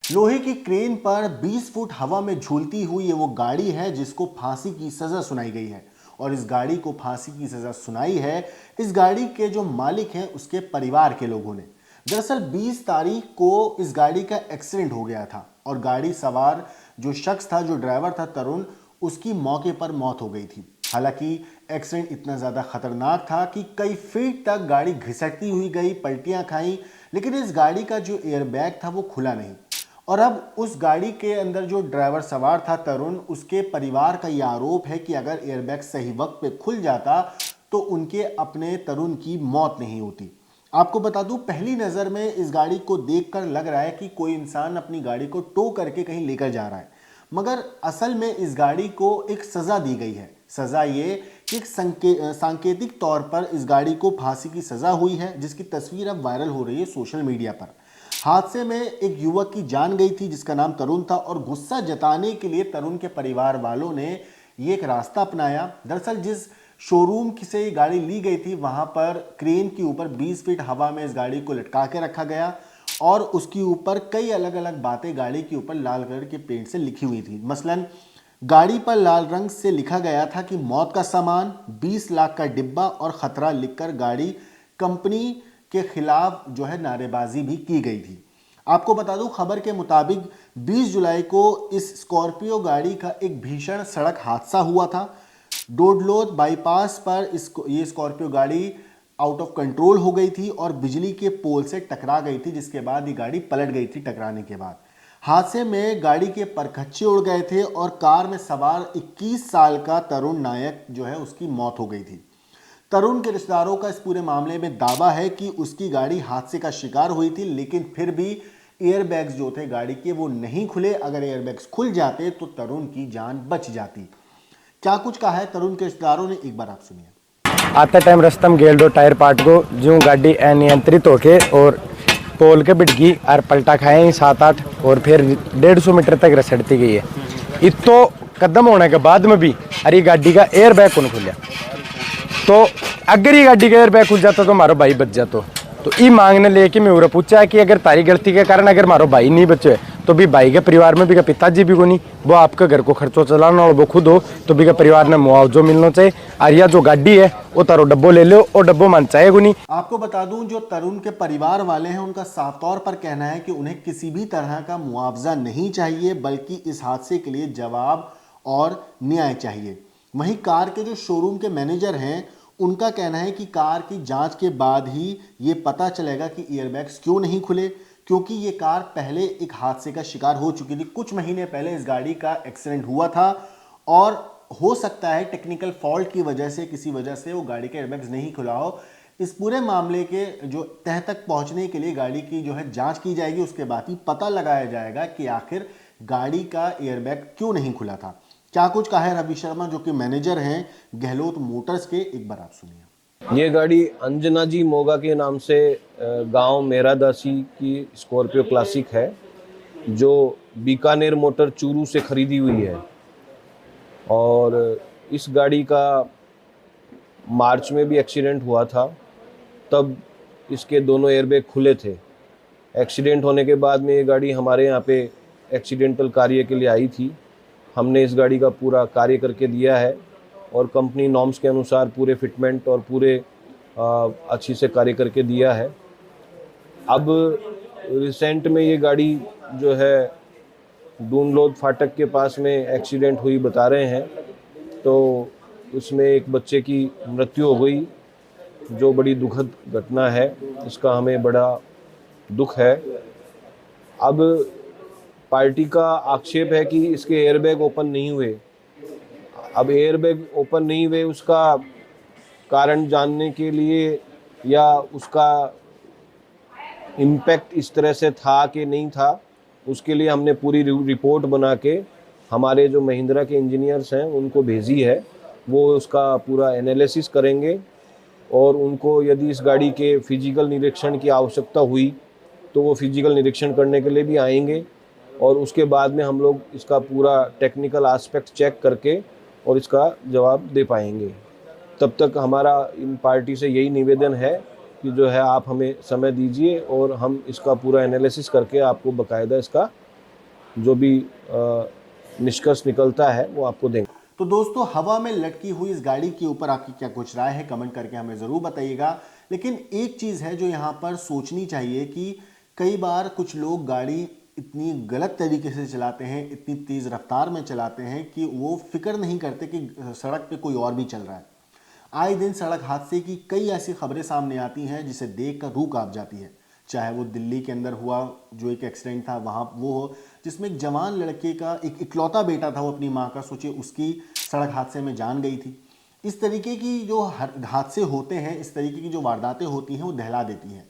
लोहे की क्रेन पर 20 फुट हवा में झूलती हुई ये वो गाड़ी है जिसको फांसी की सजा सुनाई गई है। और इस गाड़ी को फांसी की सजा सुनाई है इस गाड़ी के जो मालिक हैं उसके परिवार के लोगों ने। दरअसल 20 तारीख को इस गाड़ी का एक्सीडेंट हो गया था और गाड़ी सवार जो शख्स था, जो ड्राइवर था तरुण, उसकी मौके पर मौत हो गई थी। हालांकि एक्सीडेंट इतना ज़्यादा खतरनाक था कि कई फीट तक गाड़ी घिसटती हुई गई, पलटियां खाई, लेकिन इस गाड़ी का जो एयरबैग था वो खुला नहीं। और अब उस गाड़ी के अंदर जो ड्राइवर सवार था तरुण, उसके परिवार का यह आरोप है कि अगर एयरबैग सही वक्त पे खुल जाता तो उनके अपने तरुण की मौत नहीं होती। आपको बता दूं, पहली नज़र में इस गाड़ी को देखकर लग रहा है कि कोई इंसान अपनी गाड़ी को टो करके कहीं लेकर जा रहा है, मगर असल में इस गाड़ी को एक सज़ा दी गई है। सज़ा ये कि एक सांकेतिक तौर पर इस गाड़ी को फांसी की सज़ा हुई है, जिसकी तस्वीर अब वायरल हो रही है सोशल मीडिया पर। हादसे में एक युवक की जान गई थी जिसका नाम तरुण था और गुस्सा जताने के लिए तरुण के परिवार वालों ने ये एक रास्ता अपनाया। दरअसल जिस शोरूम से ये गाड़ी ली गई थी वहां पर क्रेन के ऊपर 20 फीट हवा में इस गाड़ी को लटका के रखा गया और उसके ऊपर कई अलग अलग बातें गाड़ी के ऊपर लाल कलर के पेंट से लिखी हुई थी। मसलन गाड़ी पर लाल रंग से लिखा गया था कि मौत का सामान, 20 लाख का डिब्बा और खतरा लिखकर गाड़ी कंपनी के खिलाफ जो है नारेबाजी भी की गई थी। आपको बता दूं, खबर के मुताबिक 20 जुलाई को इस स्कॉर्पियो गाड़ी का एक भीषण सड़क हादसा हुआ था। डोडलोद बाईपास पर ये स्कॉर्पियो गाड़ी आउट ऑफ कंट्रोल हो गई थी और बिजली के पोल से टकरा गई थी, जिसके बाद ये गाड़ी पलट गई थी। टकराने के बाद हादसे में गाड़ी के परखच्चे उड़ गए थे और कार में सवार 21 साल का तरुण नायक जो है उसकी मौत हो गई थी। तरुण के रिश्तेदारों का इस पूरे मामले में दावा है कि उसकी गाड़ी हादसे का शिकार हुई थी, लेकिन फिर भी एयरबैग्स जो थे गाड़ी के वो नहीं खुले। अगर एयरबैग्स खुल जाते तो तरुण की जान बच जाती। क्या कुछ कहा है तरुण के रिश्तेदारों ने, एक बार आप सुनिए। आते टाइम रस्तम गेल दो टायर पार्ट को जो गाड़ी अनियंत्रित होके और पोल के बिटगी और पलटा खाए 7-8 और फिर 150 मीटर तक रसड़ती गई है। इतो कदम होने के बाद में भी अरे गाड़ी का एयर बैग कौन खुलिया, तो अगर ये गाड़ी का एयर बैग खुल जाता तो हमारा भाई बच जाता। तो ये मांगने लेके मैं उन्हें पूछा कि अगर तारी गलती के कारण अगर हमारा भाई नहीं बचे तो भी भाई के परिवार में भी का पिताजी भी को नहीं, वो आपके घर को खर्चो चलाना और वो खुद हो तो भी का परिवार ने मुआवजो मिलना चाहिए। और यह जो गाड़ी है वो तारो डब्बो ले लो और डब्बो मन चाहेगा नहीं। आपको बता दूं, जो तरुण के परिवार वाले हैं उनका साफ तौर पर कहना है कि उन्हें किसी भी तरह का मुआवजा नहीं चाहिए, बल्कि इस हादसे के लिए जवाब और न्याय चाहिए। वहीं कार के जो शोरूम के मैनेजर हैं उनका कहना है कि कार की जांच के बाद ही ये पता चलेगा कि एयरबैग्स क्यों नहीं खुले, क्योंकि ये कार पहले एक हादसे का शिकार हो चुकी थी। कुछ महीने पहले इस गाड़ी का एक्सीडेंट हुआ था और हो सकता है टेक्निकल फॉल्ट की वजह से, किसी वजह से वो गाड़ी का एयरबैग्स नहीं खुला हो। इस पूरे मामले के जो तह तक पहुंचने के लिए गाड़ी की जो है जांच की जाएगी, उसके बाद ही पता लगाया जाएगा कि आखिर गाड़ी का एयरबैग क्यों नहीं खुला था। क्या कुछ कहा है रवि शर्मा जो कि मैनेजर हैं गहलोत मोटर्स के, एक बार आप सुनिए। ये गाड़ी अंजना जी मोगा के नाम से गांव मेरादासी की स्कॉर्पियो क्लासिक है, जो बीकानेर मोटर चूरू से खरीदी हुई है। और इस गाड़ी का मार्च में भी एक्सीडेंट हुआ था, तब इसके दोनों एयरबैग खुले थे। एक्सीडेंट होने के बाद में ये गाड़ी हमारे यहाँ पे एक्सीडेंटल कार्य के लिए आई थी। हमने इस गाड़ी का पूरा कार्य करके दिया है और कंपनी नॉर्म्स के अनुसार पूरे फिटमेंट और पूरे अच्छी से कार्य करके दिया है। अब रिसेंट में ये गाड़ी जो है डूनलोद फाटक के पास में एक्सीडेंट हुई बता रहे हैं, तो उसमें एक बच्चे की मृत्यु हो गई, जो बड़ी दुखद घटना है। इसका हमें बड़ा दुख है। अब पार्टी का आक्षेप है कि इसके एयरबैग ओपन नहीं हुए। अब एयरबैग ओपन नहीं हुए उसका कारण जानने के लिए या उसका इम्पैक्ट इस तरह से था कि नहीं था, उसके लिए हमने पूरी रिपोर्ट बना के हमारे जो महिंद्रा के इंजीनियर्स हैं उनको भेजी है। वो उसका पूरा एनालिसिस करेंगे और उनको यदि इस गाड़ी के फिजिकल निरीक्षण की आवश्यकता हुई तो वो फिजिकल निरीक्षण करने के लिए भी आएंगे और उसके बाद में हम लोग इसका पूरा टेक्निकल एस्पेक्ट चेक करके और इसका जवाब दे पाएंगे। तब तक हमारा इन पार्टी से यही निवेदन है कि जो है आप हमें समय दीजिए और हम इसका पूरा एनालिसिस करके आपको बाकायदा इसका जो भी निष्कर्ष निकलता है वो आपको देंगे। तो दोस्तों, हवा में लटकी हुई इस गाड़ी के ऊपर आपकी क्या कुछ राय है, कमेंट करके हमें ज़रूर बताइएगा। लेकिन एक चीज़ है जो यहाँ पर सोचनी चाहिए कि कई बार कुछ लोग गाड़ी इतनी गलत तरीके से चलाते हैं, इतनी तेज़ रफ्तार में चलाते हैं कि वो फिक्र नहीं करते कि सड़क पे कोई और भी चल रहा है। आए दिन सड़क हादसे की कई ऐसी खबरें सामने आती हैं जिसे देख कर रूह कांप जाती है। चाहे वो दिल्ली के अंदर हुआ जो एक एक्सीडेंट था वहाँ वो हो, जिसमें एक जवान लड़के का एक इकलौता बेटा था, वो अपनी माँ का, सोचिए, उसकी सड़क हादसे में जान गई थी। इस तरीके की जो हादसे होते हैं, इस तरीके की जो वारदातें होती हैं, वो दहला देती हैं।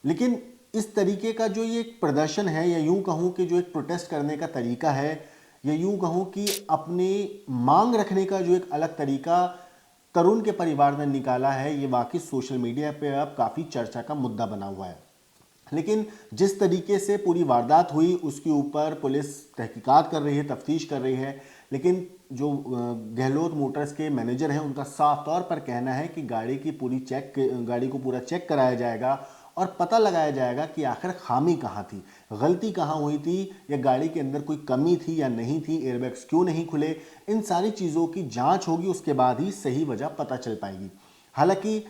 लेकिन इस तरीके का जो ये एक प्रदर्शन है, या यूं कहूं कि जो एक प्रोटेस्ट करने का तरीका है, या यूं कहूं कि अपनी मांग रखने का जो एक अलग तरीका तरुण के परिवार ने निकाला है, ये वाकई सोशल मीडिया पे अब काफ़ी चर्चा का मुद्दा बना हुआ है। लेकिन जिस तरीके से पूरी वारदात हुई उसके ऊपर पुलिस तहकीकात कर रही है, तफ्तीश कर रही है, लेकिन जो गहलोत मोटर्स के मैनेजर हैं उनका साफ तौर पर कहना है कि गाड़ी को पूरा चेक कराया जाएगा और पता लगाया जाएगा कि आखिर खामी कहाँ थी, गलती कहाँ हुई थी, या गाड़ी के अंदर कोई कमी थी या नहीं थी, एयरबैग्स क्यों नहीं खुले। इन सारी चीज़ों की जांच होगी, उसके बाद ही सही वजह पता चल पाएगी। हालांकि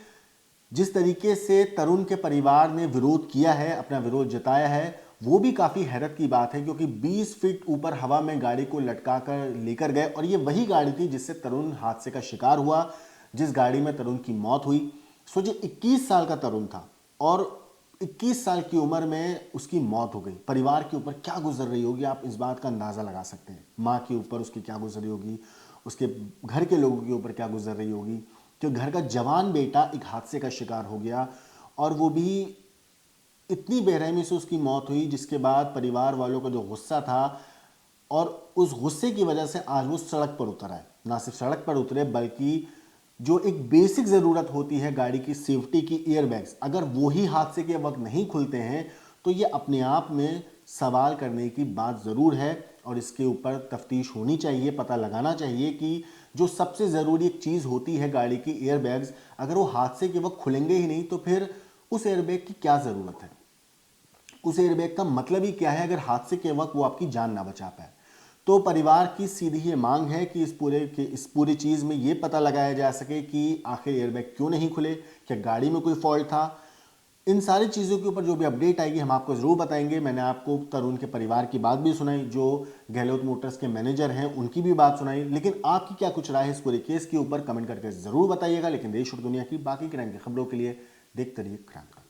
जिस तरीके से तरुण के परिवार ने विरोध किया है, अपना विरोध जताया है, वो भी काफ़ी हैरत की बात है, क्योंकि 20 फीट ऊपर हवा में गाड़ी को लटका कर लेकर गए, और ये वही गाड़ी थी जिससे तरुण हादसे का शिकार हुआ, जिस गाड़ी में तरुण की मौत हुई। सोचिए, 21 साल का तरुण था और 21 साल की उम्र में उसकी मौत हो गई। परिवार के ऊपर क्या गुजर रही होगी, आप इस बात का अंदाज़ा लगा सकते हैं। माँ के ऊपर उसकी क्या गुजर रही होगी, उसके घर के लोगों के ऊपर क्या गुजर रही होगी कि घर का जवान बेटा एक हादसे का शिकार हो गया, और वो भी इतनी बेरहमी से उसकी मौत हुई, जिसके बाद परिवार वालों का जो गुस्सा था, और उस गुस्से की वजह से आज वो सड़क पर उतर आए। ना सिर्फ सड़क पर उतरे, बल्कि जो एक बेसिक ज़रूरत होती है गाड़ी की सेफ्टी की, एयरबैग्स, अगर वो ही हादसे के वक्त नहीं खुलते हैं तो ये अपने आप में सवाल करने की बात ज़रूर है, और इसके ऊपर तफ्तीश होनी चाहिए। पता लगाना चाहिए कि जो सबसे ज़रूरी एक चीज़ होती है गाड़ी की, एयरबैग्स, अगर वो हादसे के वक्त खुलेंगे ही नहीं तो फिर उस एयरबैग की क्या ज़रूरत है, उस एयरबैग का मतलब ही क्या है अगर हादसे के वक्त वो आपकी जान ना बचा पाए। तो परिवार की सीधी ये मांग है कि इस पूरी चीज़ में ये पता लगाया जा सके कि आखिर एयरबैग क्यों नहीं खुले, क्या गाड़ी में कोई फॉल्ट था। इन सारी चीज़ों के ऊपर जो भी अपडेट आएगी हम आपको ज़रूर बताएंगे। मैंने आपको तरुण के परिवार की बात भी सुनाई, जो गहलोत मोटर्स के मैनेजर हैं उनकी भी बात सुनाई, लेकिन आपकी क्या कुछ राय है इस पूरे केस के ऊपर, कमेंट करके ज़रूर बताइएगा। लेकिन देश और दुनिया की बाकी क्राइम की खबरों के लिए देखते रहिए क्राइम।